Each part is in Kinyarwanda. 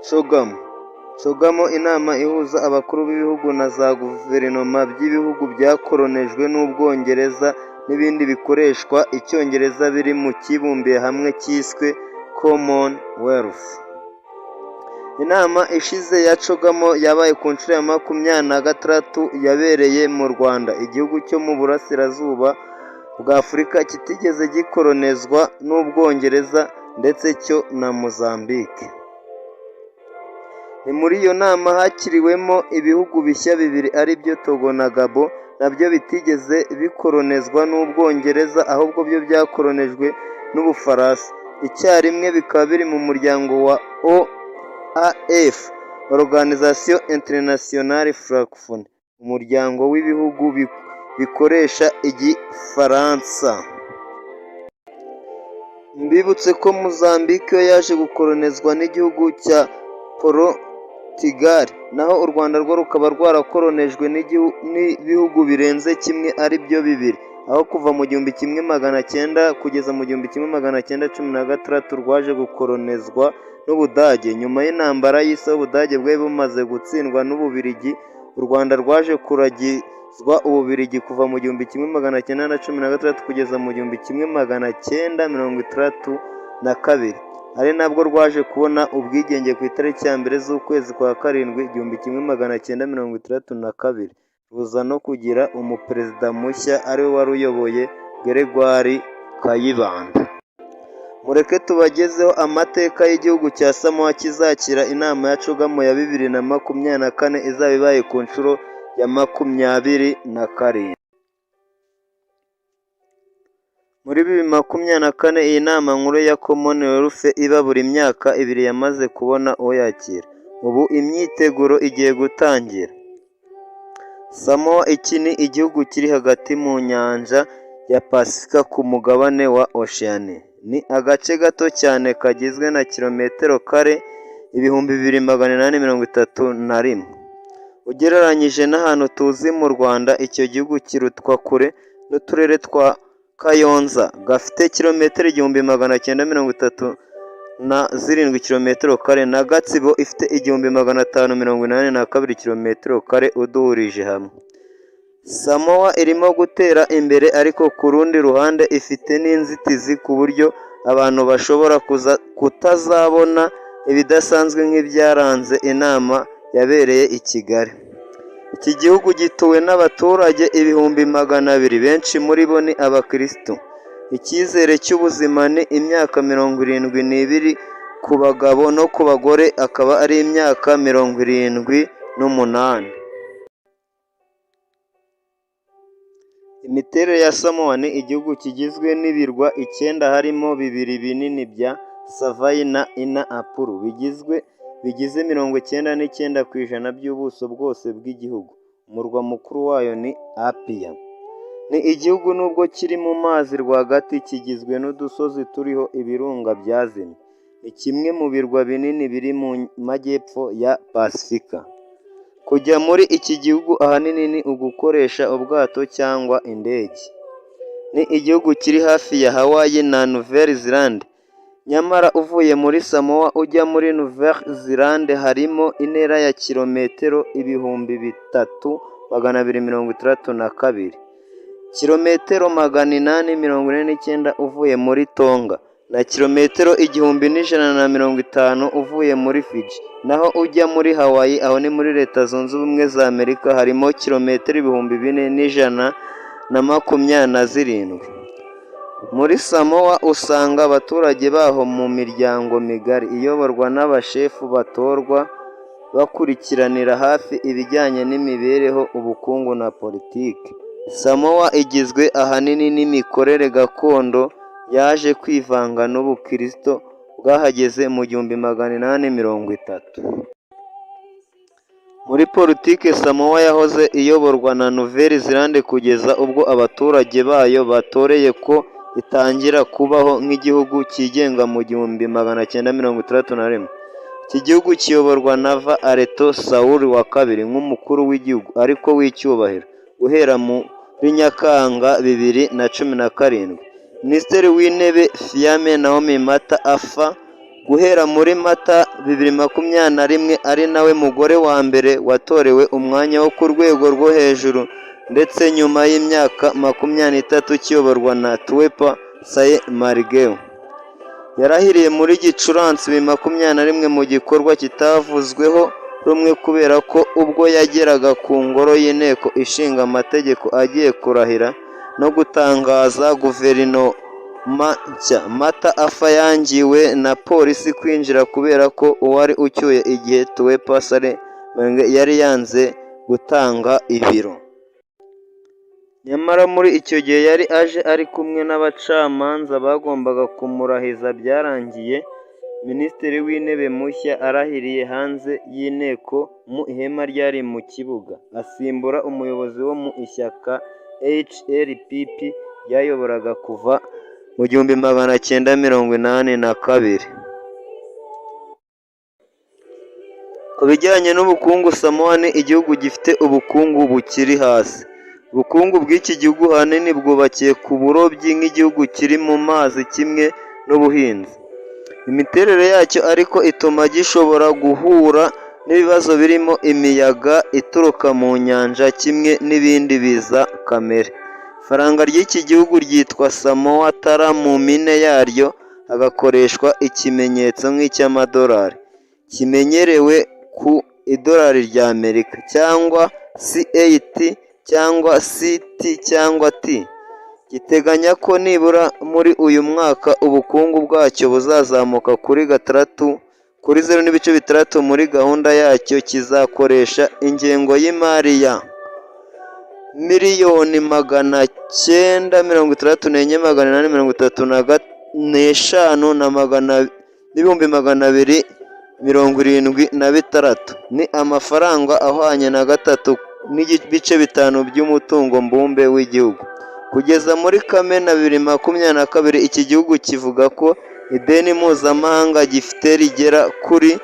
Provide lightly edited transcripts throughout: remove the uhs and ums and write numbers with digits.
CHOGM. CHOGM inama ihuza abakuru b'ibihugu na za guverinoma by'ibihugu byakolonijwe n'Ubwongereza n'ibindi bikoreshwa Icyongereza biri mu cyibumbiye hamwe cyiswe Commonwealth. Inama ishize ya CHOGM yabaye ku nshuro ya 26 yabereye mu Rwanda, igihugu cyo mu burasirazuba bwa Afurika kitigeze gikolonizwa n'Ubwongereza ndetse cyo na Mozambique. Ni muri iyo nama hakiriwemo ibihugu bishya bibiri ari byo Togo na Gabon, nabyo bitigeze bikolonizwa n'Ubwongereza ahubwo byo byakolonijwe n'Ubufaransa. Icyarimwe bikaba biri mu muryango wa OAF, Organisation Internationale Francophone, umuryango w'ibihugu bikoresha Igifaransa. Mbibutse ko Mozambique yo yaje gukolonizwa n'igihugu cya Portugal, naho u Rwanda rwo rukaba rwarakolonijwe n'ibihugu birenze kimwe ari byo bibiri, aho kuva mu 1900 kugeza mu 1916 rwaje gukolonizwa n'Ubudage. Nyuma y'intambara y'isi Ubudage bwari bumaze gutsindwa n'Ububiligi, u Rwanda rwaje kuragizwa Ububiligi kuva mu 1916 kugeza mu 1962, ari nabwo rwaje kubona ubwigenge ku itariki ya mbere z'ukwezi kwa karindwi 1962, ruza no kugira umuperezida mushya ariwe wari uyoboye Gregoire Kayibanda. Mureke tubagezeho amateka y'igihugu cya Samoa kizakira inama ya CHOGM ya 2024 izaba ibaye ku nshuro ya 27. Muri 2024 iyi nama nkuru ya Commonwealth iba buri myaka 2 yamaze kubona uyakira. Ubu imyiteguro igiye gutangira. Samoa iki ni igihugu kiri hagati mu nyanja ya Pasifika ku mugabane wa Oceania. Ni agace gato cyane kagizwe na kilometero kare 2831. Ugereranyije n'ahantu tuzi mu Rwanda, icyo gihugu kirutwa kure n'uturere twa Kayonza gafite kilometero 1937 kilometero kare na Gatsibo ifite 1582 kilometero kare uduhurije hamwe. Samoa irimo gutera imbere, ariko ku rundi ruhande ifite n'inzitizi ku buryo abantu bashobora kutazabona ibidasanzwe nk'ibyaranze inama yabereye i Kigali. Iki gihugu gituwe n'abaturage 200,000, benshi muri bo ni abakristo. Icyizere cy'ubuzima ni imyaka 72 ku bagabo, no ku bagore akaba ari imyaka 78. Imiterere ya Samoa ni igihugu kigizwe n'ibirwa 9 harimo 2 binini bya Savaii na Inapuru bigize 99% by'ubuso bwose bw'igihugu. Umurwa mukuru wayo ni Apia. Ni igihugu nubwo kiri mu mazi rwagati kigizwe n'udusozi turiho ibirunga byazimye. Ni kimwe mu birwa binini biri mu majyepfo ya Pasifika. Kujya muri iki gihugu ahanini ni ugukoresha ubwato cyangwa indege. Ni igihugu kiri hafi ya Hawaii na Nouvelle-Zélande. Nyamara uvuye muri Samoa ujya muri Nouvelle-Zélande harimo intera ya kilometero 3262, kilometero 849 uvuye muri Tonga, na kilometero 1150 uvuye muri Fiji. Naho ujya muri Hawaii, aho ni muri Leta Zunze Ubumwe za Amerika, harimo kilometero 4127. Muri Samoa usanga abaturage baho mu miryango migari iyoborwa n'abashefu batorwa bakurikiranira hafi ibijyanye n'imibereho, ubukungu na politiki. Samoa igizwe ahanini n'imikorere gakondo yaje kwivanga n'Ubukristo bwahageze mu 1830. Muri politiki Samoa yahoze iyoborwa na Nouvelle-Zélande kugeza ubwo abaturage bayo batoreye ko itangira kubaho nk'igihugu cyigenga mu 1961. Iki gihugu kiyoborwa na Areto Sauli wa kabiri nk'umukuru w'igihugu ariko w'icyubahiro guhera muri Nyakanga 2017. Minisitiri w'Intebe Fiame Naomi Mata afa guhera muri Mata 2021 ari nawe mugore wa mbere watorewe umwanya wo ku rwego rwo hejuru ndetse nyuma y'imyaka 23 kiyoborwa na Tuepa Saye Margeu. Yarahiriye muri Gicurasi 2021 mu gikorwa kitavuzweho rumwe kubera ko ubwo yageraga ku ngoro y'inteko ishinga amategeko agiye kurahira no gutangaza guverinoma nshya, Mata Afa yangiwe na polisi kwinjira kubera ko uwari ucyuye igihe Tuepa Saye Margeu yari yanze gutanga ibiro. Nyamara muri icyo gihe yari aje ari kumwe n'abacamanza bagombaga kumurahiza byarangiye Minisitiri w'Intebe mushya arahiriye hanze y'inteko mu ihema ryari mu kibuga, asimbura umuyobozi wo mu ishyaka HRPP ryayoboraga kuva mu 1982. Ku bijyanye n'ubukungu, Samoa ni igihugu gifite ubukungu bukiri hasi. Ubukungu bw'iki gihugu ahanini bwubakiye ku burobyi nk'igihugu kiri mu mazi kimwe n'ubuhinzi. Imiterere yacyo ariko ituma gishobora guhura n'ibibazo birimo imiyaga ituruka mu nyanja kimwe n'ibindi biza kamere. Ifaranga ry'iki gihugu ryitwa Samoa Tara, mu mpine yaryo hagakoreshwa ikimenyetso nk'icy'amadolari kimenyerewe ku idolari ry'Amerika, cyangwa CAT cyangwa CT cyangwa T. Giteganya ko nibura muri uyu mwaka ubukungu bwacyo buzazamuka kuri 0.6 muri gahunda yacyo kizakoresha ingengo y'imari ya $1,865,276 ni amafaranga ahwanye na 3.5 by'umutungo mbumbe w'igihugu. Kugeza muri Kamena 2022 iki gihugu kivuga ko ideni mpuzamahanga gifite rigera kuri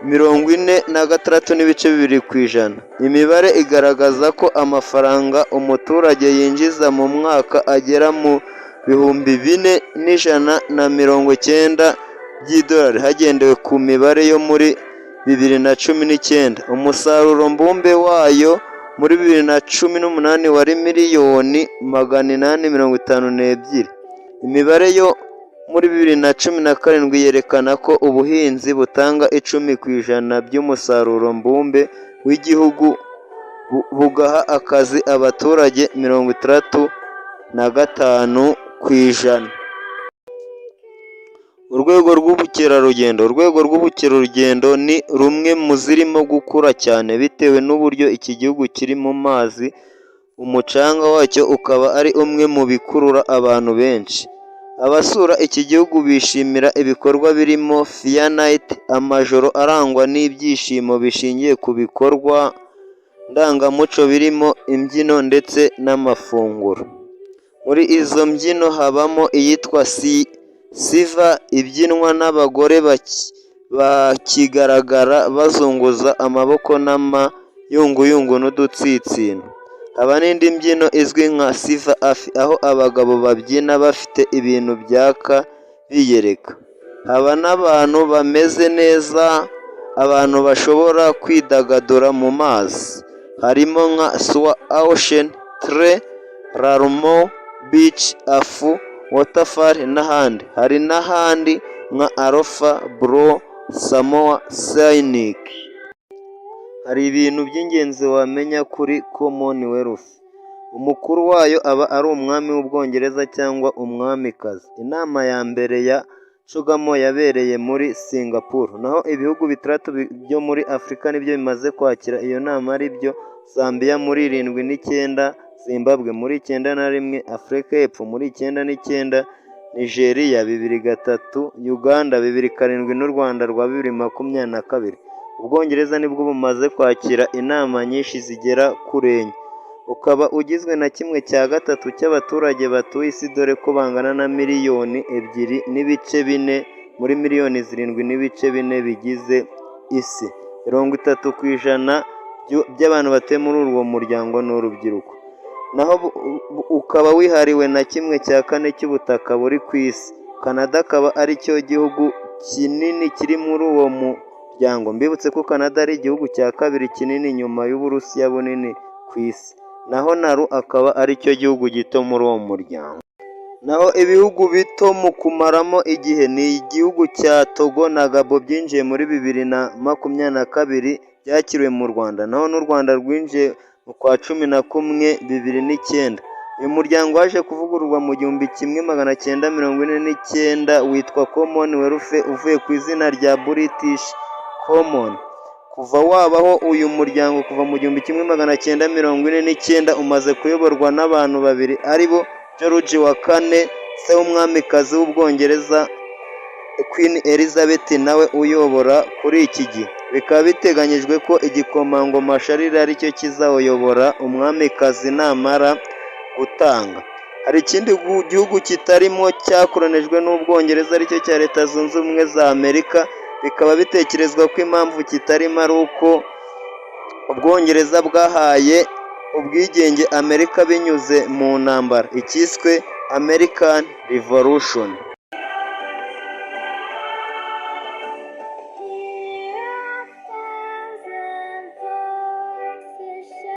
46.2%. Imibare igaragaza ko amafaranga umuturage yinjiza mu mwaka agera mu 4,190 by'idolari hagendewe ku mibare yo muri 2019. Umusaruro mbumbe wayo muri 2018 wari $852. Imibare yo muri 2017 yerekana ko ubuhinzi butanga 10% by'umusaruro mbumbe w'igihugu bugaha akazi abaturage 65%. Urwego rw'ubukerarugendo ni rumwe mu zirimo gukura cyane bitewe n'uburyo iki gihugu kiri mu mazi, umucanga wacyo ukaba ari umwe mu bikurura abantu benshi. Abasura iki gihugu bishimira ibikorwa birimo Fair Night, amajoro arangwa n'ibyishimo bishingiye ku bikorwa ndangamuco birimo imbyino ndetse n'amafunguro. Muri izo mbyino habamo iyitwa Siva ibyinwa n'abagore bakigaragara bazunguza amaboko n'amayunguyungu n'udutsitsino. Haba n'indi mbyino izwi nka Siva Afi aho abagabo babyina bafite ibintu byaka biyereka. Haba n'abantu bameze neza, abantu bashobora kwidagadura mu mazi, harimo nka Swa Ocean, Tre, Rarmo Beach, Afu Waterfall n'ahandi. Hari n'ahandi nka Alpha Bro, Samoa Scenic. Hari ibintu by'ingenzi wamenya kuri Commonwealth. Umukuru wayo aba ari umwami w'Ubwongereza cyangwa umwamikazi. Inama ya mbere ya CHOGM yabereye muri Singapore, naho ibihugu bitandatu byo muri Afurika nibyo bimaze kwakira iyo nama ari byo Zambia muri 79, Zimbabwe muri 91, Afurika y'Epfo muri 99, Nigeria 2003, Uganda 2007 n'u Rwanda rwa 2022. Ubwongereza nibwo bumaze kwakira inama nyinshi zigera kuri 4. Ukaba ugizwe na 1/3 cy'abaturage batuye isi, dore ko bangana na miliyoni 2.4 muri miliyoni 7.4 bigize isi. 30% by'abantu batuye muri uwo muryango ni urubyiruko. Naho ukaba wihariwe na 1/4 cy'ubutaka buri ku isi. Canada akaba ari cyo gihugu kinini kiri muri uwo muryango. Mbibutse ko Canada ari igihugu cya kabiri kinini nyuma y'Uburusiya bunini ku isi, naho Nauru akaba ari cyo gihugu gito muri uwo muryango. Naho ibihugu bito mu kumaramo igihe ni igihugu cya Togo na Gabo byinjiye muri 2022 byakiriwe mu Rwanda, naho n'u Rwanda rwinjiye mu kwa 11 2009. Uyu muryango waje kuvugururwa mu 1949 witwa Commonwealth uvuye ku izina rya British Common. Kuva wabaho uyu muryango kuva mu 1949 umaze kuyoborwa n'abantu babiri aribo George wa kane se w'umwamikazi w'Ubwongereza Queen Elizabeth nawe uyobora kuri iki gihe. Bikaba biteganyijwe ko igikomangoma Charles aricyo kizayobora umwamikazi namara gutanga. Hari ikindi gihugu kitarimo cyakoronijwe n'Ubwongereza aricyo cya Leta Zunze Ubumwe za Amerika. Bikaba bitekerezwa ko impamvu kitarimo ari uko Ubwongereza bwahaye ubwigenge Amerika binyuze mu ntambara ikiswe American Revolution.